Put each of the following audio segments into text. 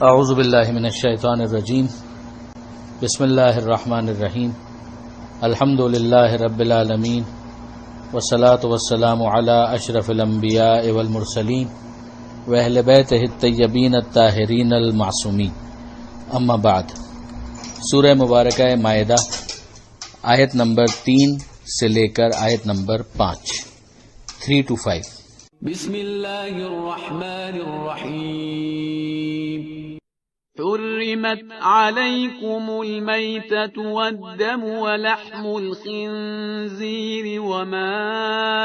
اعوذ باللہ من الشیطان الرجیم بسم اللہ الرحمن الرحیم الحمد للہ رب العالمین والصلاة والسلام علی اشرف الانبیاء والمرسلین واہل بیتہ الطیبین الطاہرین المعصومین، اما بعد۔ سورہ مبارکہ مائدہ آیت نمبر 3 سے لے کر آیت نمبر 5 3 to 5۔ بسم اللہ الرحمن الرحیم۔ حرمت علیکم المیتۃ والدم ولحم الخنزیر وما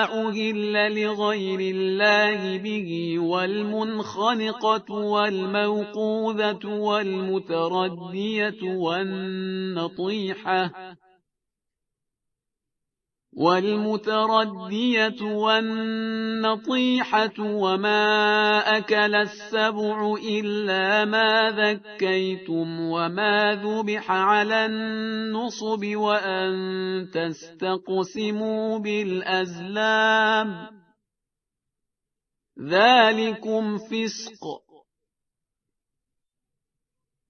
أهل لغیر اللہ به والمنخنقۃ والموقوذۃ والمتردية والنطيحة وما أكل السبع إلا ما ذكيتم وما ذبح على النصب وأن تستقسموا بالأزلام ذلكم فسق۔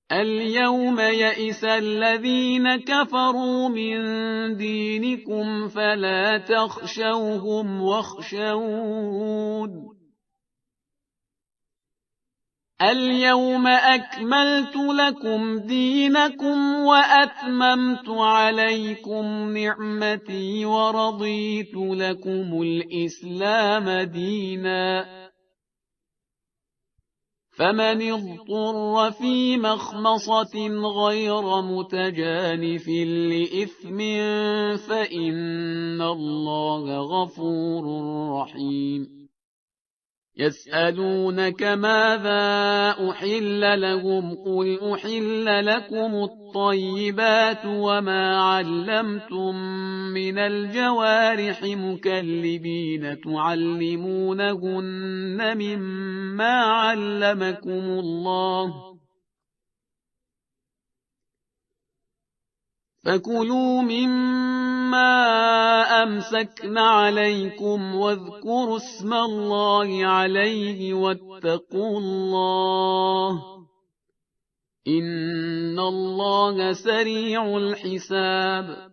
اليوم يئس الذين كفروا من دينكم فلا تخشوهم واخشون اليوم أكملت لكم دينكم وأتممت عليكم نعمتي ورضيت لكم الإسلام دينا، فمن اضطر في مخمصة غير متجانف لإثم فإن الله غفور رحيم۔ يسألونك ماذا أحل لهم قل أحل لكم الطيبات وما علمتم من الجوارح مكلبين تعلمونهن مما علمكم الله فكلوا مما أمسكن عليكم واذكروا اسم الله عليه واتقوا الله إن الله سريع الحساب۔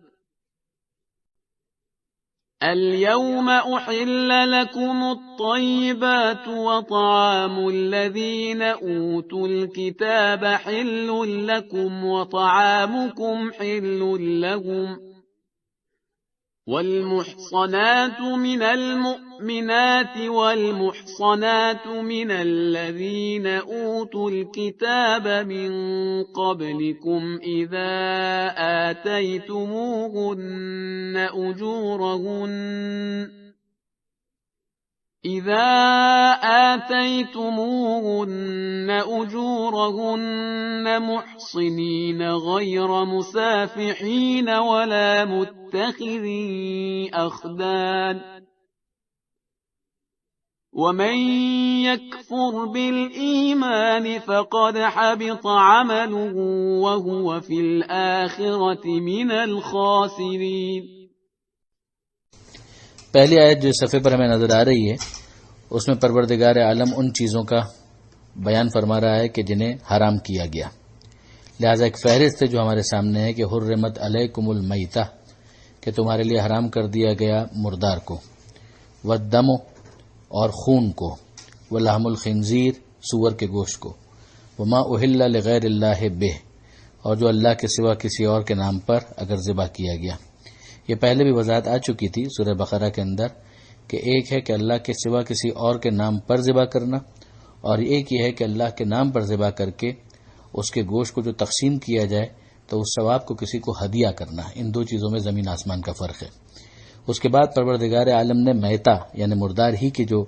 اليوم أحل لكم الطيبات وطعام الذين أوتوا الكتاب حل لكم وطعامكم حل لهم، والمحصنات من المؤمنات والمحصنات من الذين أوتوا الكتاب من قبلكم إذا آتيتموهن أجورهن محصنين غير مسافحين ولا متخذي أخدان، ومن يكفر بالإيمان فقد حبط عمله وهو في الآخرة من الخاسرين۔ پہلی آیت جو صفحے پر ہمیں نظر آ رہی ہے اس میں پروردگار عالم ان چیزوں کا بیان فرما رہا ہے کہ جنہیں حرام کیا گیا، لہذا ایک فہرست ہے جو ہمارے سامنے ہے کہ حرمت علیکم المیتہ، کہ تمہارے لیے حرام کر دیا گیا مردار کو، والدم اور خون کو، ولحم الخنزیر سور کے گوشت کو، وما اہل لغیر اللہ بہ اور جو اللہ کے سوا کسی اور کے نام پر اگر ذبح کیا گیا۔ یہ پہلے بھی وضاحت آ چکی تھی سورہ بقرہ کے اندر کہ ایک ہے کہ اللہ کے سوا کسی اور کے نام پر ذبح کرنا، اور ایک یہ ہے کہ اللہ کے نام پر ذبح کر کے اس کے گوشت کو جو تقسیم کیا جائے تو اس ثواب کو کسی کو ہدیہ کرنا۔ ان دو چیزوں میں زمین آسمان کا فرق ہے۔ اس کے بعد پروردگار عالم نے میتہ یعنی مردار ہی کی جو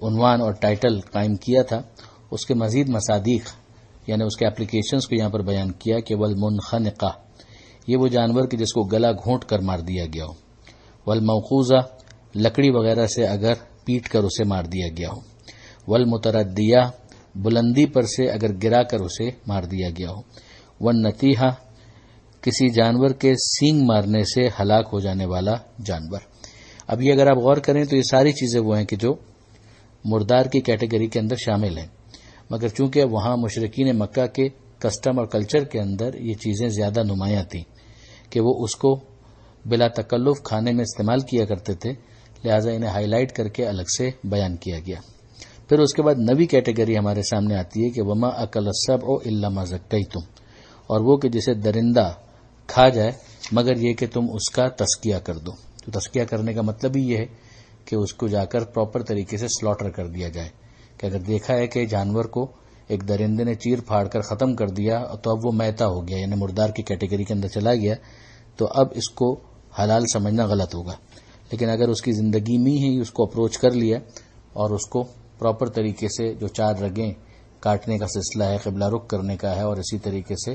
عنوان اور ٹائٹل قائم کیا تھا اس کے مزید مصادیق یعنی اس کے اپلیکیشنز کو یہاں پر بیان کیا کہ والمنخنقہ، یہ وہ جانور کہ جس کو گلا گھونٹ کر مار دیا گیا ہو، والموقوذہ لکڑی وغیرہ سے اگر پیٹ کر اسے مار دیا گیا ہو، والمتردیہ بلندی پر سے اگر گرا کر اسے مار دیا گیا ہو، والنتیحہ کسی جانور کے سینگ مارنے سے ہلاک ہو جانے والا جانور۔ اب یہ اگر آپ غور کریں تو یہ ساری چیزیں وہ ہیں کہ جو مردار کی کیٹیگری کے اندر شامل ہیں۔ مگر چونکہ وہاں مشرکین مکہ کے کسٹم اور کلچر کے اندر یہ چیزیں زیادہ نمایاں تھیں کہ وہ اس کو بلا تکلف کھانے میں استعمال کیا کرتے تھے، لہٰذا انہیں ہائی لائٹ کر کے الگ سے بیان کیا گیا۔ پھر اس کے بعد نوی کیٹیگری ہمارے سامنے آتی ہے کہ وما اکل السبع الا ما زکیتم، اور وہ کہ جسے درندہ کھا جائے مگر یہ کہ تم اس کا تزکیہ کر دو۔ تو تزکیہ کرنے کا مطلب ہی یہ ہے کہ اس کو جا کر پراپر طریقے سے سلاٹر کر دیا جائے، کہ اگر دیکھا ہے کہ جانور کو ایک درندے نے چیر پھاڑ کر ختم کر دیا تو اب وہ میتا ہو گیا، یعنی مردار کی کیٹیگری کے اندر چلا گیا، تو اب اس کو حلال سمجھنا غلط ہوگا۔ لیکن اگر اس کی زندگی میں ہی اس کو اپروچ کر لیا اور اس کو پراپر طریقے سے جو 4 رگیں کاٹنے کا سلسلہ ہے، قبلہ رخ کرنے کا ہے، اور اسی طریقے سے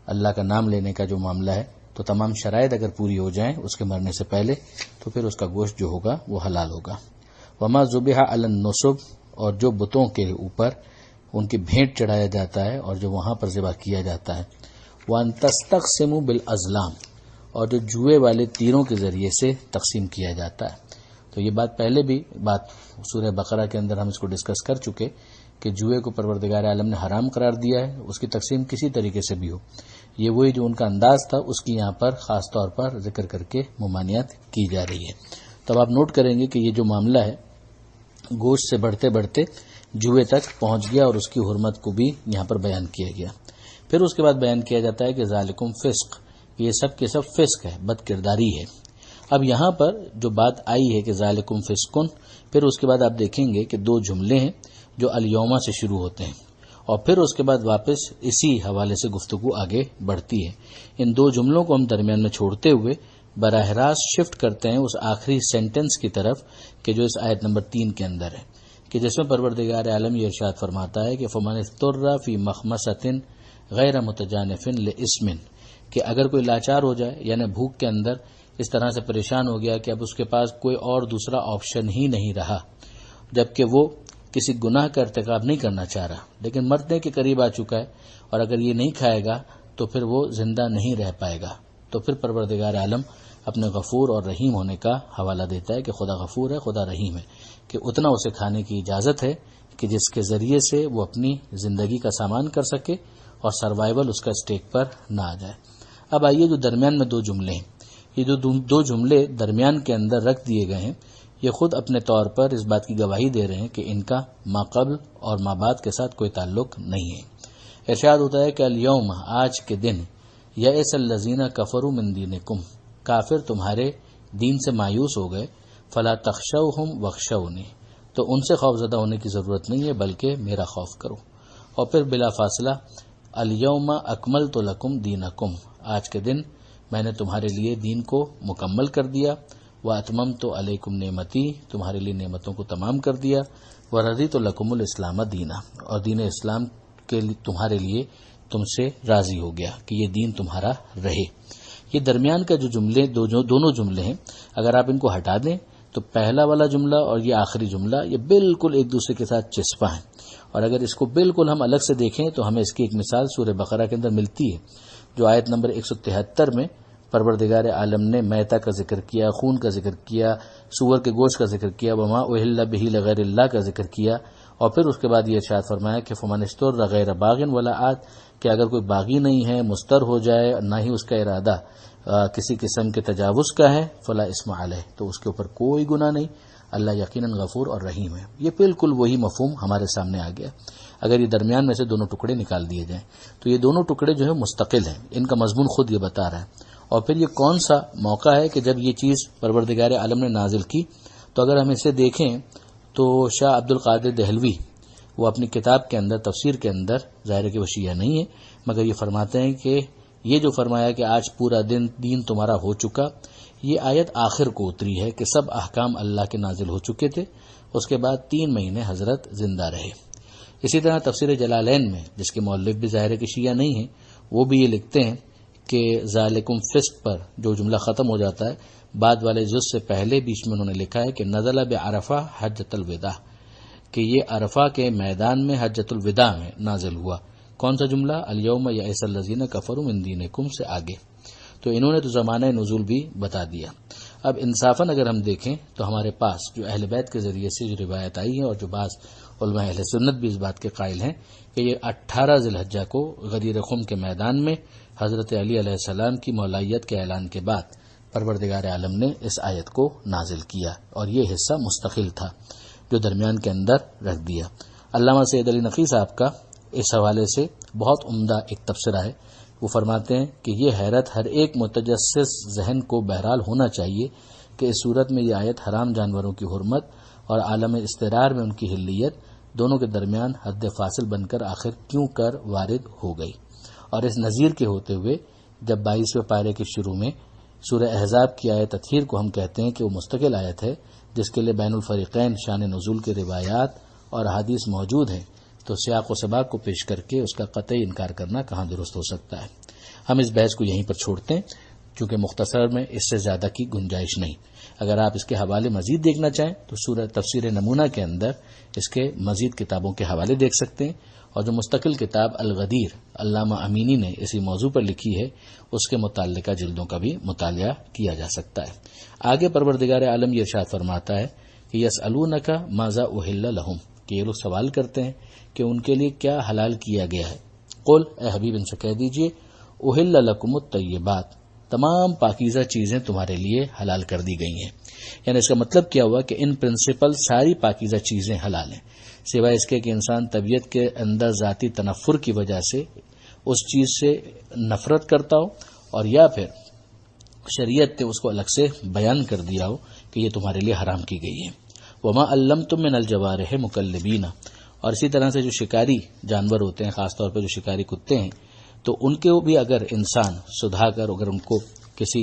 اللہ کا نام لینے کا جو معاملہ ہے، تو تمام شرائط اگر پوری ہو جائیں اس کے مرنے سے پہلے، تو پھر اس کا گوشت جو ہوگا وہ حلال ہوگا۔ وما ذبح علی النصب، اور جو بتوں کے اوپر ان کی بھینٹ چڑھایا جاتا ہے اور جو وہاں پر ذبح کیا جاتا ہے۔ وان تستقسموا بالازلام، اور جو جوئے والے تیروں کے ذریعے سے تقسیم کیا جاتا ہے۔ تو یہ بات پہلے بھی سورہ بقرہ کے اندر ہم اس کو ڈسکس کر چکے کہ جوئے کو پروردگار عالم نے حرام قرار دیا ہے، اس کی تقسیم کسی طریقے سے بھی ہو۔ یہ وہی جو ان کا انداز تھا اس کی یہاں پر خاص طور پر ذکر کر کے ممانعت کی جا رہی ہے۔ تب آپ نوٹ کریں گے کہ یہ جو معاملہ ہے گوشت سے بڑھتے بڑھتے جوئے تک پہنچ گیا اور اس کی حرمت کو بھی یہاں پر بیان کیا گیا۔ پھر اس کے بعد بیان کیا جاتا ہے کہ ذالکم فسق، یہ سب کے سب فسق ہے، بد کرداری ہے۔ اب یہاں پر جو بات آئی ہے کہ ذالکم فسقن، پھر اس کے بعد آپ دیکھیں گے کہ 2 جملے ہیں جو الیوم سے شروع ہوتے ہیں، اور پھر اس کے بعد واپس اسی حوالے سے گفتگو آگے بڑھتی ہے۔ ان 2 جملوں کو ہم درمیان میں چھوڑتے ہوئے براہ راست شفٹ کرتے ہیں اس آخری سینٹنس کی طرف کہ جو اس آیت نمبر 3 کے اندر ہے، کہ جس میں پروردگار عالم یہ ارشاد فرماتا ہے کہ فمن اضطر فی مخمصۃ غیر متجانف لاسم، کہ اگر کوئی لاچار ہو جائے یعنی بھوک کے اندر اس طرح سے پریشان ہو گیا کہ اب اس کے پاس کوئی اور دوسرا آپشن ہی نہیں رہا، جبکہ وہ کسی گناہ کا ارتکاب نہیں کرنا چاہ رہا لیکن مرنے کے قریب آ چکا ہے، اور اگر یہ نہیں کھائے گا تو پھر وہ زندہ نہیں رہ پائے گا، تو پھر پروردگار عالم اپنے غفور اور رحیم ہونے کا حوالہ دیتا ہے کہ خدا غفور ہے، خدا رحیم ہے، کہ اتنا اسے کھانے کی اجازت ہے کہ جس کے ذریعے سے وہ اپنی زندگی کا سامان کر سکے اور سروائیول اس کا اسٹیک پر نہ آ جائے۔ اب آئیے جو درمیان میں 2 جملے ہیں، یہ جو 2 جملے درمیان کے اندر رکھ دیے گئے ہیں، یہ خود اپنے طور پر اس بات کی گواہی دے رہے ہیں کہ ان کا ما قبل اور ما بعد کے ساتھ کوئی تعلق نہیں ہے۔ ارشاد ہوتا ہے کہ الیوم، آج کے دن، یئس الذین کفروا من دینکم، کافر تمہارے دین سے مایوس ہو گئے، فلا تخشوہم واخشونی، تو ان سے خوف زدہ ہونے کی ضرورت نہیں ہے بلکہ میرا خوف کرو۔ اور پھر بلا فاصلہ الیوم اکملت لکم دینکم، آج کے دن میں نے تمہارے لیے دین کو مکمل کر دیا، واتممت علیکم نعمتی، تمہارے لیے نعمتوں کو تمام کر دیا، ورضیت لکم الاسلام دینا، اور دین اسلام کے تمہارے لیے تم سے راضی ہو گیا کہ یہ دین تمہارا رہے۔ یہ درمیان کا جو جملے دونوں جملے ہیں، اگر آپ ان کو ہٹا دیں تو پہلا والا جملہ اور یہ آخری جملہ یہ بالکل ایک دوسرے کے ساتھ چسپاں ہیں، اور اگر اس کو بالکل ہم الگ سے دیکھیں تو ہمیں اس کی ایک مثال سورہ بقرہ کے اندر ملتی ہے، جو آیت نمبر 173 میں پروردگار عالم نے میتا کا ذکر کیا، خون کا ذکر کیا، سور کے گوشت کا ذکر کیا، وما اہل بہ لغیر اللہ کا ذکر کیا، اور پھر اس کے بعد یہ ارشاد فرمایا کہ فمن اضطر غیر باغ ولا عاد، کہ اگر کوئی باغی نہیں ہے، مضطر ہو جائے، نہ ہی اس کا ارادہ کسی قسم کے تجاوز کا ہے، فلا اسم علیہ، تو اس کے اوپر کوئی گناہ نہیں، اللہ یقیناً غفور اور رحیم ہے۔ یہ بالکل وہی مفہوم ہمارے سامنے آ گیا۔ اگر یہ درمیان میں سے 2 ٹکڑے نکال دیے جائیں تو یہ 2 ٹکڑے جو ہے مستقل ہیں، ان کا مضمون خود یہ بتا رہا ہے۔ اور پھر یہ کون سا موقع ہے کہ جب یہ چیز پروردگار عالم نے نازل کی، تو اگر ہم اسے دیکھیں تو شاہ عبد القادر دہلوی وہ اپنی کتاب کے اندر، تفسیر کے اندر، ظاہر ہے کہ وہ شیعہ نہیں ہے، مگر یہ فرماتے ہیں کہ یہ جو فرمایا کہ آج پورا دین تمہارا ہو چکا، یہ آیت آخر کو اتری ہے کہ سب احکام اللہ کے نازل ہو چکے تھے، اس کے بعد 3 مہینے حضرت زندہ رہے۔ اسی طرح تفسیر جلالین میں، جس کے مؤلف بھی ظاہر ہے کہ شیعہ نہیں ہیں، وہ بھی یہ لکھتے ہیں کہ ذالکم فسق پر جو جملہ ختم ہو جاتا ہے، بعد والے جز سے پہلے بیچ میں انہوں نے لکھا ہے کہ نزل بعرفہ حجۃ الوداع، کہ یہ عرفہ کے میدان میں حجۃ الوداع میں نازل ہوا۔ کون سا جملہ؟ الیوم یئس الذین کفروا من دینکم سے آگے۔ تو انہوں نے تو زمانہ نزول بھی بتا دیا۔ اب انصافاً اگر ہم دیکھیں تو ہمارے پاس جو اہل بیت کے ذریعے سے جو روایت آئی ہے اور جو بعض علماء اہل سنت بھی اس بات کے قائل ہیں کہ یہ 18 ذی الحجہ کو غدیر خم کے میدان میں حضرت علی علیہ السلام کی مولائیت کے اعلان کے بعد پروردگار عالم نے اس آیت کو نازل کیا اور یہ حصہ مستقل تھا جو درمیان کے اندر رکھ دیا۔ علامہ سید علی نقی صاحب کا اس حوالے سے بہت عمدہ ایک تبصرہ ہے۔ وہ فرماتے ہیں کہ یہ حیرت ہر ایک متجسس ذہن کو بہرحال ہونا چاہیے کہ اس صورت میں یہ آیت حرام جانوروں کی حرمت اور عالم استقرار میں ان کی حلیت دونوں کے درمیان حد فاصل بن کر آخر کیوں کر وارد ہو گئی، اور اس نظیر کے ہوتے ہوئے جب 22ویں پارے کے شروع میں سورہ احزاب کی آیت تطہیر کو ہم کہتے ہیں کہ وہ مستقل آیت ہے جس کے لیے بین الفریقین شان نزول کے روایات اور احادیث موجود ہیں، تو سیاق و سباق کو پیش کر کے اس کا قطعی انکار کرنا کہاں درست ہو سکتا ہے۔ ہم اس بحث کو یہیں پر چھوڑتے ہیں چونکہ مختصر میں اس سے زیادہ کی گنجائش نہیں۔ اگر آپ اس کے حوالے مزید دیکھنا چاہیں تو سورہ تفسیر نمونہ کے اندر اس کے مزید کتابوں کے حوالے دیکھ سکتے ہیں، اور جو مستقل کتاب الغدیر علامہ امینی نے اسی موضوع پر لکھی ہے اس کے متعلقہ جلدوں کا بھی مطالعہ کیا جا سکتا ہے۔ آگے پروردگار عالم یہ ارشاد فرماتا ہے کہ یسألونک ماذا احل لہم، کہ یہ لوگ سوال کرتے ہیں کہ ان کے لیے کیا حلال کیا گیا ہے۔ قل، اے حبیب ان سے کہہ دیجئے، احل لکم الطیبات، تمام پاکیزہ چیزیں تمہارے لیے حلال کر دی گئی ہیں۔ یعنی اس کا مطلب کیا ہوا کہ ان پرنسپل ساری پاکیزہ چیزیں حلال ہیں، سوائے اس کے کہ انسان طبیعت کے اندر ذاتی تنفر کی وجہ سے اس چیز سے نفرت کرتا ہو، اور یا پھر شریعت نے اس کو الگ سے بیان کر دیا ہو کہ یہ تمہارے لیے حرام کی گئی ہے۔ وما علمتم من الجوارح مکلبین، اور اسی طرح سے جو شکاری جانور ہوتے ہیں، خاص طور پہ جو شکاری کتے ہیں، تو ان کے بھی اگر انسان سدھا کر اگر ان کو کسی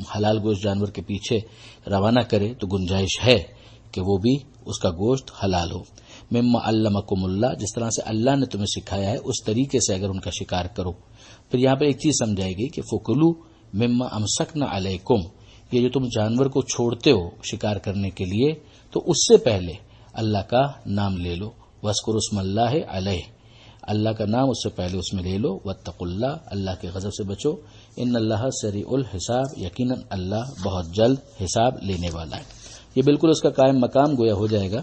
حلال گوشت جانور کے پیچھے روانہ کرے تو گنجائش ہے کہ وہ بھی اس کا گوشت حلال ہو۔ مما علمکم اللہ، جس طرح سے اللہ نے تمہیں سکھایا ہے اس طریقے سے اگر ان کا شکار کرو۔ پھر یہاں پہ ایک چیز سمجھائی گئی کہ فکلو مما امسکنا علیکم، یہ جو تم جانور کو چھوڑتے ہو شکار کرنے کے لیے تو اس سے پہلے اللہ کا نام لے لو، وذکروا اسم اللہ علیہ، اللہ کا نام اس سے پہلے اس میں لے لو، واتقوا اللہ، اللہ کے غضب سے بچو، ان اللہ سریع الحساب، یقیناً اللہ بہت جلد حساب لینے والا ہے۔ یہ بالکل اس کا قائم مقام گویا ہو جائے گا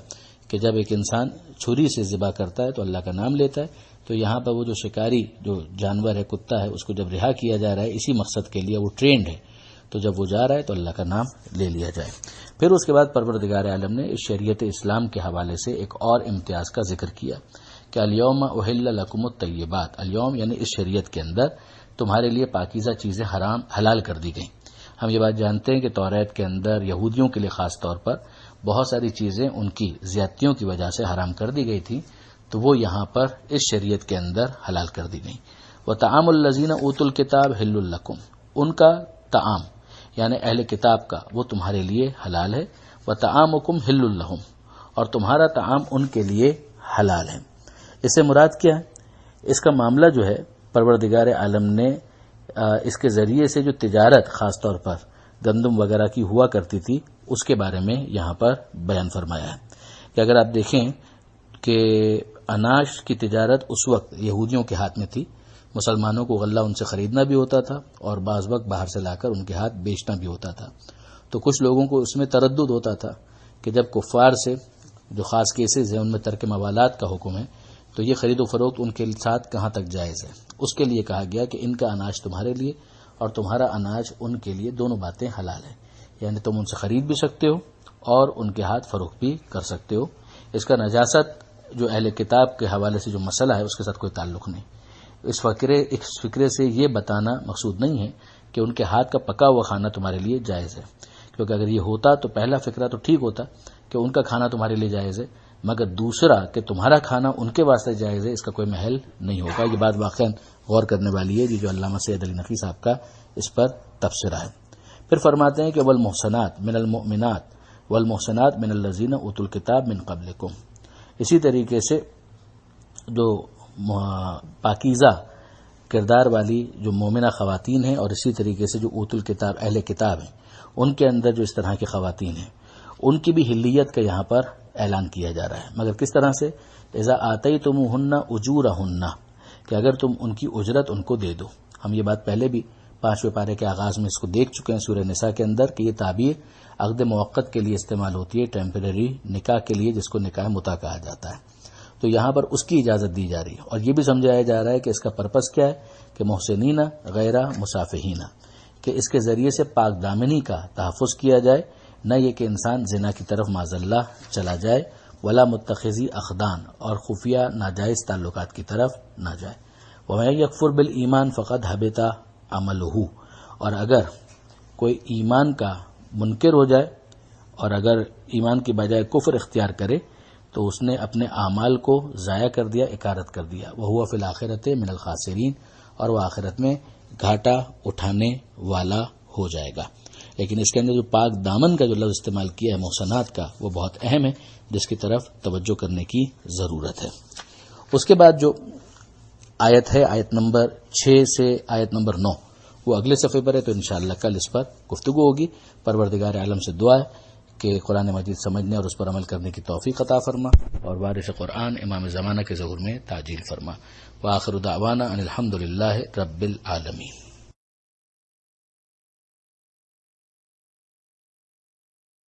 کہ جب ایک انسان چھری سے ذبح کرتا ہے تو اللہ کا نام لیتا ہے، تو یہاں پر وہ جو شکاری جو جانور ہے کتا ہے اس کو جب رہا کیا جا رہا ہے اسی مقصد کے لیے، وہ ٹرینڈ ہے، تو جب وہ جا رہا ہے تو اللہ کا نام لے لیا جائے۔ پھر اس کے بعد پروردگار عالم نے اس شریعت اسلام کے حوالے سے ایک اور امتیاز کا ذکر کیا کہ الیوم احل لکم الطیبات، الیوم یعنی اس شریعت کے اندر تمہارے لیے پاکیزہ چیزیں حلال کر دی گئیں۔ ہم یہ بات جانتے ہیں کہ توریت کے اندر یہودیوں کے لیے خاص طور پر بہت ساری چیزیں ان کی زیادتیوں کی وجہ سے حرام کر دی گئی تھی، تو وہ یہاں پر اس شریعت کے اندر حلال کر دی گئیں۔ وطعام الذین اوتوا الکتاب حل لکم، ان کا طعام یعنی اہل کتاب کا وہ تمہارے لیے حلال ہے، وطعامکم حل لہم، اور تمہارا طعام ان کے لیے حلال ہے۔ اس سے مراد کیا ہے؟ اس کا معاملہ جو ہے پروردگار عالم نے اس کے ذریعے سے جو تجارت خاص طور پر گندم وغیرہ کی ہوا کرتی تھی اس کے بارے میں یہاں پر بیان فرمایا ہے کہ اگر آپ دیکھیں کہ اناج کی تجارت اس وقت یہودیوں کے ہاتھ میں تھی، مسلمانوں کو غلہ ان سے خریدنا بھی ہوتا تھا اور بعض وقت باہر سے لا کر ان کے ہاتھ بیچنا بھی ہوتا تھا، تو کچھ لوگوں کو اس میں تردد ہوتا تھا کہ جب کفار سے جو خاص کیسز ہیں ان میں ترک موالات کا حکم ہے تو یہ خرید و فروخت ان کے ساتھ کہاں تک جائز ہے۔ اس کے لیے کہا گیا کہ ان کا اناج تمہارے لیے اور تمہارا اناج ان کے لیے دونوں باتیں حلال ہیں، یعنی تم ان سے خرید بھی سکتے ہو اور ان کے ہاتھ فروخت بھی کر سکتے ہو۔ اس کا نجاست جو اہل کتاب کے حوالے سے جو مسئلہ ہے اس کے ساتھ کوئی تعلق نہیں۔ اس فکرے سے یہ بتانا مقصود نہیں ہے کہ ان کے ہاتھ کا پکا ہوا کھانا تمہارے لیے جائز ہے، کیونکہ اگر یہ ہوتا تو پہلا فکرہ تو ٹھیک ہوتا کہ ان کا کھانا تمہارے لیے جائز ہے، مگر دوسرا کہ تمہارا کھانا ان کے واسطے جائز ہے، اس کا کوئی محل نہیں ہوگا۔ یہ بات واقعا غور کرنے والی ہے جو علامہ سید علی نقی صاحب کا اس پر تبصرہ ہے۔ پھر فرماتے ہیں کہ والمحصنات من المؤمنات والمحصنات من الذین اوتوا الکتاب من قبلکم، اسی طریقے سے جو پاکیزہ کردار والی جو مومنہ خواتین ہیں اور اسی طریقے سے جو اوتوا الکتاب اہل کتاب ہیں ان کے اندر جو اس طرح کی خواتین ہیں ان کی بھی حلیت کا یہاں پر اعلان کیا جا رہا ہے، مگر کس طرح سے؟ اذا آتیتموہن اجورہن، کہ اگر تم ان کی اجرت ان کو دے دو۔ ہم یہ بات پہلے بھی 5ویں پارے کے آغاز میں اس کو دیکھ چکے ہیں سورہ نساء کے اندر کہ یہ تعبیر عقد موقت کے لیے استعمال ہوتی ہے، ٹیمپریری نکاح کے لیے جس کو نکاح متع کہا جاتا ہے. تو یہاں پر اس کی اجازت دی جا رہی ہے، اور یہ بھی سمجھایا جا رہا ہے کہ اس کا پرپس کیا ہے کہ محسنین غیر مصافحین، کہ اس کے ذریعے سے پاک دامنی کا تحفظ کیا جائے، نہ یہ کہ انسان زنا کی طرف معاذ اللہ چلا جائے، ولا متخذی اخدان، اور خفیہ ناجائز تعلقات کی طرف نہ جائے. وَمَن يَكْفُرْ بِالْإِيمَانِ فَقَدْ حَبِطَ عَمَلُهُ، اور اگر کوئی ایمان کا منکر ہو جائے اور اگر ایمان کی بجائے کفر اختیار کرے تو اس نے اپنے اعمال کو ضائع کر دیا، اکارت کر دیا. وَهُوَ فِي الْآخِرَةِ مِنَ الْخَاسِرِينَ، اور وہ آخرت میں گھاٹا اٹھانے والا ہو جائے گا. لیکن اس کے اندر جو پاک دامن کا جو لفظ استعمال کیا ہے محسنات کا، وہ بہت اہم ہے جس کی طرف توجہ کرنے کی ضرورت ہے. اس کے بعد جو آیت ہے، آیت نمبر 6 سے آیت نمبر 9، وہ اگلے صفحے پر ہے، تو انشاءاللہ کل اس پر گفتگو ہوگی. پروردگار عالم سے دعا ہے کہ قرآن مجید سمجھنے اور اس پر عمل کرنے کی توفیق عطا فرما، اور وارث قرآن امام زمانہ کے ظہور میں تعجیل فرما. وآخر دعوانا ان الحمد للہ رب العالمین.